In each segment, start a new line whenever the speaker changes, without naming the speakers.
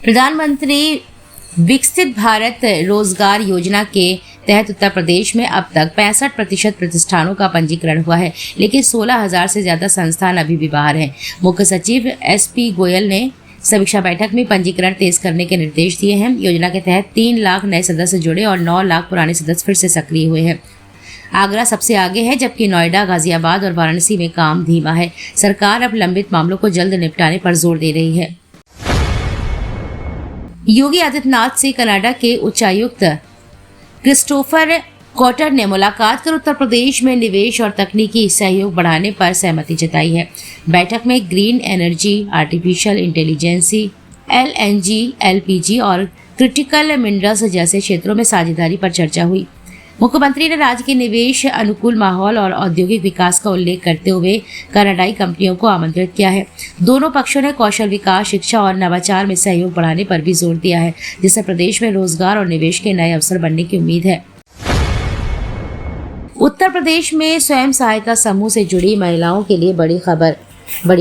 प्रधानमंत्री विकसित भारत रोजगार योजना के तहत उत्तर प्रदेश में अब तक 65% प्रतिष्ठानों का पंजीकरण हुआ है, लेकिन 16,000 से ज्यादा संस्थान अभी भी बाहर हैं। मुख्य सचिव SP गोयल ने समीक्षा बैठक में पंजीकरण तेज करने के निर्देश दिए हैं। योजना के तहत 3 लाख नए सदस्य जुड़े और 9 लाख पुराने सदस्य फिर से सक्रिय हुए हैं। आगरा सबसे आगे है, जबकि नोएडा, गाजियाबाद और वाराणसी में काम धीमा है। सरकार अब लंबित मामलों को जल्द निपटाने पर जोर दे रही है। योगी आदित्यनाथ से कनाडा के उच्चायुक्त क्रिस्टोफर कॉटर ने मुलाकात कर उत्तर प्रदेश में निवेश और तकनीकी सहयोग बढ़ाने पर सहमति जताई है। बैठक में green energy, artificial intelligence, LNG, LPG और क्रिटिकल मिनरल्स जैसे क्षेत्रों में साझेदारी पर चर्चा हुई। मुख्यमंत्री ने राज्य के निवेश अनुकूल माहौल और औद्योगिक विकास का उल्लेख करते हुए कनाडाई कंपनियों को आमंत्रित किया है। दोनों पक्षों ने कौशल विकास, शिक्षा और नवाचार में सहयोग बढ़ाने पर भी जोर दिया है, जिससे प्रदेश में रोजगार और निवेश के नए अवसर बनने की उम्मीद है। उत्तर प्रदेश में स्वयं सहायता समूह से जुड़ी महिलाओं के लिए बड़ी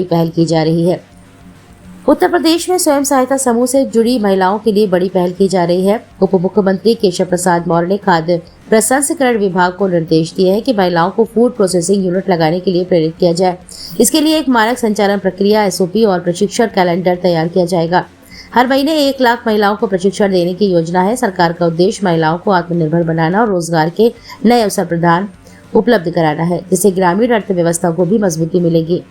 पहल की जा रही है। उत्तर प्रदेश में स्वयं सहायता समूह से जुड़ी महिलाओं के लिए बड़ी पहल की जा रही है। उप मुख्यमंत्री केशव प्रसाद मौर्य ने खाद्य प्रसंस्करण विभाग को निर्देश दिए हैं कि महिलाओं को फूड प्रोसेसिंग यूनिट लगाने के लिए प्रेरित किया जाए। इसके लिए एक मानक संचालन प्रक्रिया, SOP और प्रशिक्षण कैलेंडर तैयार किया जाएगा। हर महीने 1 लाख महिलाओं को प्रशिक्षण देने की योजना है। सरकार का उद्देश्य महिलाओं को आत्मनिर्भर बनाना और रोजगार के नए अवसर उपलब्ध कराना है, जिससे ग्रामीण अर्थव्यवस्था को भी मजबूती मिलेगी।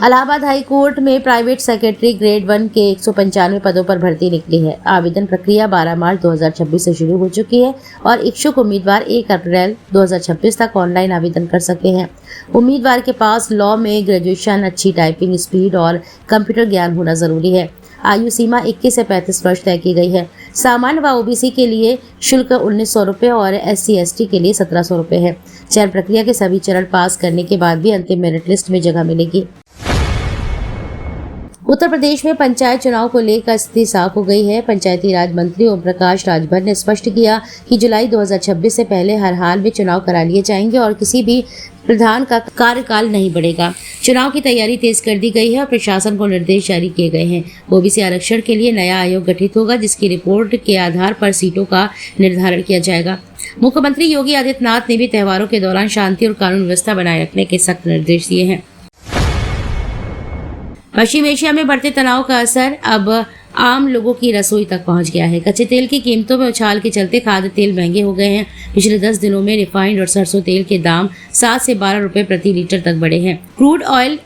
इलाहाबाद हाई कोर्ट में प्राइवेट सेक्रेटरी ग्रेड 1 के 195 पदों पर भर्ती निकली है। आवेदन प्रक्रिया 12 मार्च 2026 से शुरू हो चुकी है और इच्छुक उम्मीदवार 1 अप्रैल 2026 तक ऑनलाइन आवेदन कर सकते हैं। उम्मीदवार के पास लॉ में ग्रेजुएशन, अच्छी टाइपिंग स्पीड और कंप्यूटर ज्ञान होना जरूरी है। आयु सीमा 21 से 35 वर्ष तय की गई है। सामान्य व OBC के लिए शुल्क 1900 रुपये और SC/ST के लिए 1700 रुपये है। चयन प्रक्रिया के सभी चरण पास करने के बाद भी अंतिम मेरिट लिस्ट में जगह मिलेगी। उत्तर प्रदेश में पंचायत चुनाव को लेकर स्थिति साफ हो गई है। पंचायती राज मंत्री ओम प्रकाश राजभर ने स्पष्ट किया कि जुलाई 2026 से पहले हर हाल में चुनाव करा लिए जाएंगे और किसी भी प्रधान का कार्यकाल नहीं बढ़ेगा। चुनाव की तैयारी तेज कर दी गई है और प्रशासन को निर्देश जारी किए गए हैं। OBC आरक्षण के लिए नया आयोग गठित होगा, जिसकी रिपोर्ट के आधार पर सीटों का निर्धारण किया जाएगा। मुख्यमंत्री योगी आदित्यनाथ ने भी त्योहारों के दौरान शांति और कानून व्यवस्था बनाए रखने के सख्त निर्देश दिए हैं। पश्चिम एशिया में बढ़ते तनाव का असर अब आम लोगों की रसोई तक पहुंच गया है। कच्चे तेल की कीमतों में उछाल के चलते खाद्य तेल महंगे हो गए हैं। पिछले 10 दिनों में रिफाइंड और सरसों तेल के दाम 7 से 12 रुपए प्रति लीटर तक बढ़े हैं। क्रूड ऑयल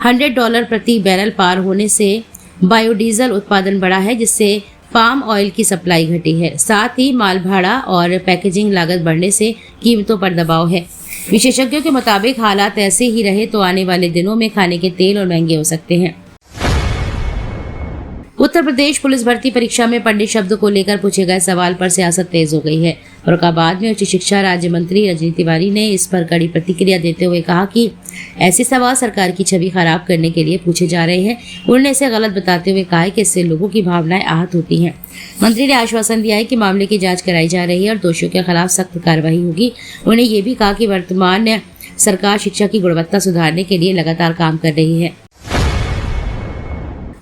$100 प्रति बैरल पार होने से बायोडीजल उत्पादन बढ़ा है, जिससे पाम ऑयल की सप्लाई घटी है। साथ ही माल भाड़ा और पैकेजिंग लागत बढ़ने से कीमतों पर दबाव है। विशेषज्ञों के मुताबिक हालात ऐसे ही रहे तो आने वाले दिनों में खाने के तेल और महंगे हो सकते हैं। उत्तर प्रदेश पुलिस भर्ती परीक्षा में पंडित शब्द को लेकर पूछे गए सवाल पर सियासत तेज हो गई है। औरंगाबाद में उच्च शिक्षा राज्य मंत्री रजनी तिवारी ने इस पर कड़ी प्रतिक्रिया देते हुए कहा कि ऐसे सवाल सरकार की छवि खराब करने के लिए पूछे जा रहे हैं। उन्होंने इसे गलत बताते हुए कहा कि इससे लोगों की भावनाएं आहत होती हैं। मंत्री ने आश्वासन दिया है कि मामले की जांच कराई जा रही है और दोषियों के खिलाफ सख्त कार्रवाई होगी। उन्होंने ये भी कहा कि वर्तमान सरकार शिक्षा की गुणवत्ता सुधारने के लिए लगातार काम कर रही है।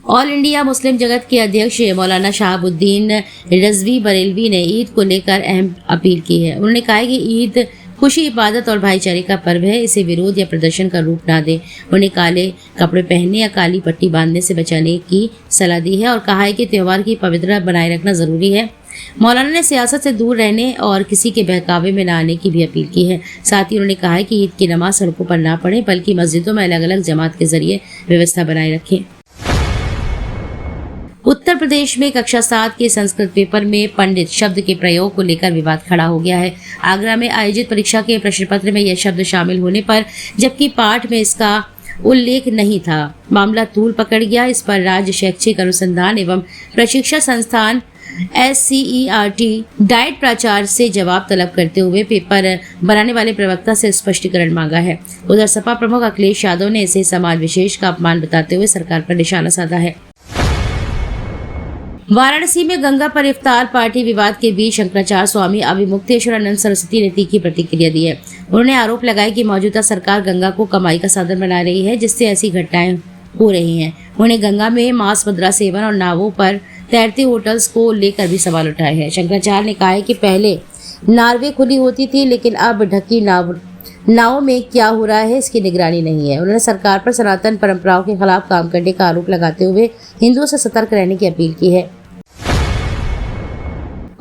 ऑल इंडिया मुस्लिम जगत के अध्यक्ष मौलाना शहाबुद्दीन रजवी बरेलवी ने ईद को लेकर अहम अपील की है। उन्होंने कहा कि ईद खुशी, इबादत और भाईचारे का पर्व है, इसे विरोध या प्रदर्शन का रूप ना दे। उन्हें काले कपड़े पहनने या काली पट्टी बांधने से बचाने की सलाह दी है और कहा है कि त्योहार की पवित्रता बनाए रखना जरूरी है। मौलाना ने सियासत से दूर रहने और किसी के बहकावे में न आने की भी अपील की है। साथ ही उन्होंने कहा है कि ईद की नमाज सड़कों पर ना पढ़े, बल्कि मस्जिदों में अलग अलग जमात के जरिए व्यवस्था बनाए रखें। उत्तर प्रदेश में कक्षा 7 के संस्कृत पेपर में पंडित शब्द के प्रयोग को लेकर विवाद खड़ा हो गया है। आगरा में आयोजित परीक्षा के प्रश्न पत्र में यह शब्द शामिल होने पर, जबकि पाठ में इसका उल्लेख नहीं था, मामला तूल पकड़ गया। इस पर राज्य शैक्षिक अनुसंधान एवं प्रशिक्षण संस्थान SCERT डाइट प्राचार्य से जवाब तलब करते हुए पेपर बनाने वाले प्रवक्ता से स्पष्टीकरण मांगा है। उधर सपा प्रमुख अखिलेश यादव ने इसे समाज विशेष का अपमान बताते हुए सरकार पर निशाना साधा है। वाराणसी में गंगा पर इफ्तार पार्टी विवाद के बीच शंकराचार्य स्वामी अभिमुक्तेश्वरानंद सरस्वती ने तीखी प्रतिक्रिया दी है। उन्होंने आरोप लगाया कि मौजूदा सरकार गंगा को कमाई का साधन बना रही है, जिससे ऐसी घटनाएं हो रही हैं। उन्हें गंगा में मांस मुद्रा सेवन और नावों पर तैरते होटल्स को लेकर भी सवाल उठाए हैं। शंकराचार्य ने कहा है कि पहले नावें खुली होती थी, लेकिन अब ढकी नावों में क्या हो रहा है इसकी निगरानी नहीं है। उन्होंने सरकार पर सनातन परंपराओं के खिलाफ काम करने का आरोप लगाते हुए हिंदुओं से सतर्क रहने की अपील की है।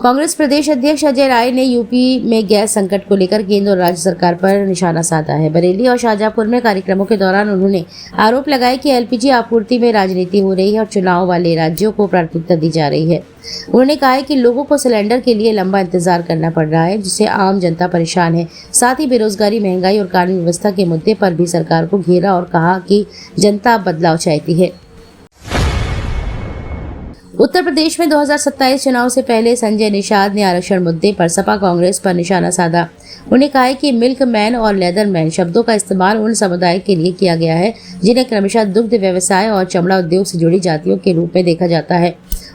कांग्रेस प्रदेश अध्यक्ष अजय राय ने यूपी में गैस संकट को लेकर केंद्र और राज्य सरकार पर निशाना साधा है। बरेली और शाहजहांपुर में कार्यक्रमों के दौरान उन्होंने आरोप लगाया कि एलपीजी आपूर्ति में राजनीति हो रही है और चुनाव वाले राज्यों को प्राथमिकता दी जा रही है। उन्होंने कहा है कि लोगों को सिलेंडर के लिए लंबा इंतजार करना पड़ रहा है, जिससे आम जनता परेशान है। साथ ही बेरोजगारी, महंगाई और कानून व्यवस्था के मुद्दे पर भी सरकार को घेरा और कहा कि जनता बदलाव चाहती है। उत्तर प्रदेश में 2027 चुनाव से पहले संजय निषाद ने आरक्षण मुद्दे पर सपा कांग्रेस पर निशाना साधा। उन्होंने कहा है कि मिल्क मैन और लेदर मैन शब्दों का इस्तेमाल उन समुदाय के लिए किया गया है जिन्हें क्रमशः दुग्ध व्यवसाय और चमड़ा उद्योग से जुड़ी जातियों के रूप में देखा जाता है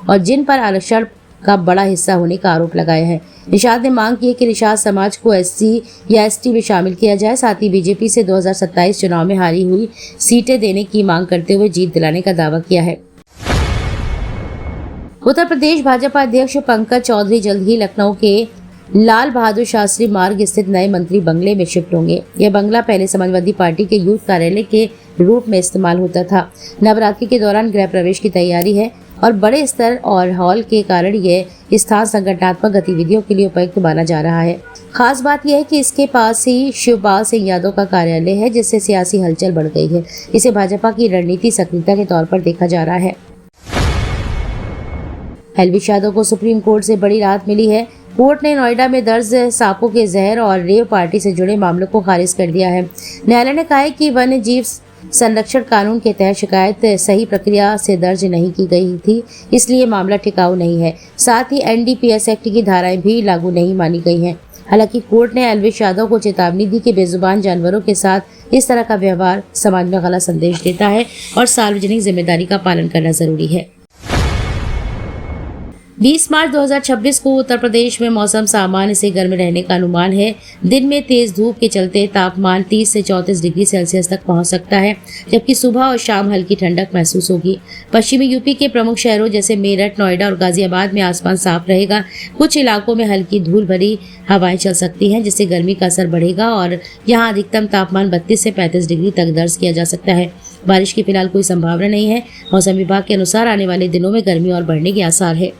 और जिन पर आरक्षण का बड़ा हिस्सा होने का आरोप लगाया है। निषाद ने मांग की है कि निषाद समाज को एससी या एसटी में शामिल किया जाए। साथ ही बीजेपी से 2027 चुनाव में हारी हुई सीटें देने की मांग करते हुए जीत दिलाने का दावा किया है। उत्तर प्रदेश भाजपा अध्यक्ष पंकज चौधरी जल्द ही लखनऊ के लाल बहादुर शास्त्री मार्ग स्थित नए मंत्री बंगले में शिफ्ट होंगे। यह बंगला पहले समाजवादी पार्टी के यूथ कार्यालय के रूप में इस्तेमाल होता था। नवरात्रि के दौरान गृह प्रवेश की तैयारी है और बड़े स्तर और हॉल के कारण यह स्थान संगठनात्मक गतिविधियों के लिए उपयुक्त माना जा रहा है। खास बात यह है कि इसके पास ही शिवपाल सिंह यादव का कार्यालय है, जिससे सियासी हलचल बढ़ गई है। इसे भाजपा की रणनीति सक्रियता के तौर पर देखा जा रहा है। एलवीश यादव को सुप्रीम कोर्ट से बड़ी राहत मिली है। कोर्ट ने नोएडा में दर्ज सांपों के जहर और रेव पार्टी से जुड़े मामलों को खारिज कर दिया है। न्यायालय ने कहा है कि वन्य जीव संरक्षण कानून के तहत शिकायत सही प्रक्रिया से दर्ज नहीं की गई थी, इसलिए मामला टिकाऊ नहीं है। साथ ही एनडीपीएस एक्ट की धाराएं भी लागू नहीं मानी गई हैं। हालांकि कोर्ट ने एलवीश यादव को चेतावनी दी कि बेजुबान जानवरों के साथ इस तरह का व्यवहार समाज में गलत संदेश देता है और सार्वजनिक जिम्मेदारी का पालन करना जरूरी है। 20 मार्च 2026 को उत्तर प्रदेश में मौसम सामान्य से गर्म रहने का अनुमान है। दिन में तेज धूप के चलते तापमान 30 से 34 डिग्री सेल्सियस तक पहुंच सकता है, जबकि सुबह और शाम हल्की ठंडक महसूस होगी। पश्चिमी यूपी के प्रमुख शहरों जैसे मेरठ, नोएडा और गाजियाबाद में आसमान साफ रहेगा। कुछ इलाकों में हल्की धूल भरी हवाएं चल सकती हैं, जिससे गर्मी का असर बढ़ेगा और यहाँ अधिकतम तापमान 32 से 35 डिग्री तक दर्ज किया जा सकता है। बारिश की फिलहाल कोई संभावना नहीं है। मौसम विभाग के अनुसार आने वाले दिनों में गर्मी और बढ़ने के आसार है।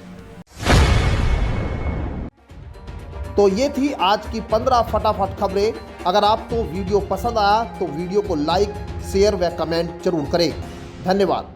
तो ये थी आज की 15 फटाफट खबरें। अगर आपको वीडियो पसंद आया तो वीडियो को लाइक, शेयर व कमेंट जरूर करें। धन्यवाद।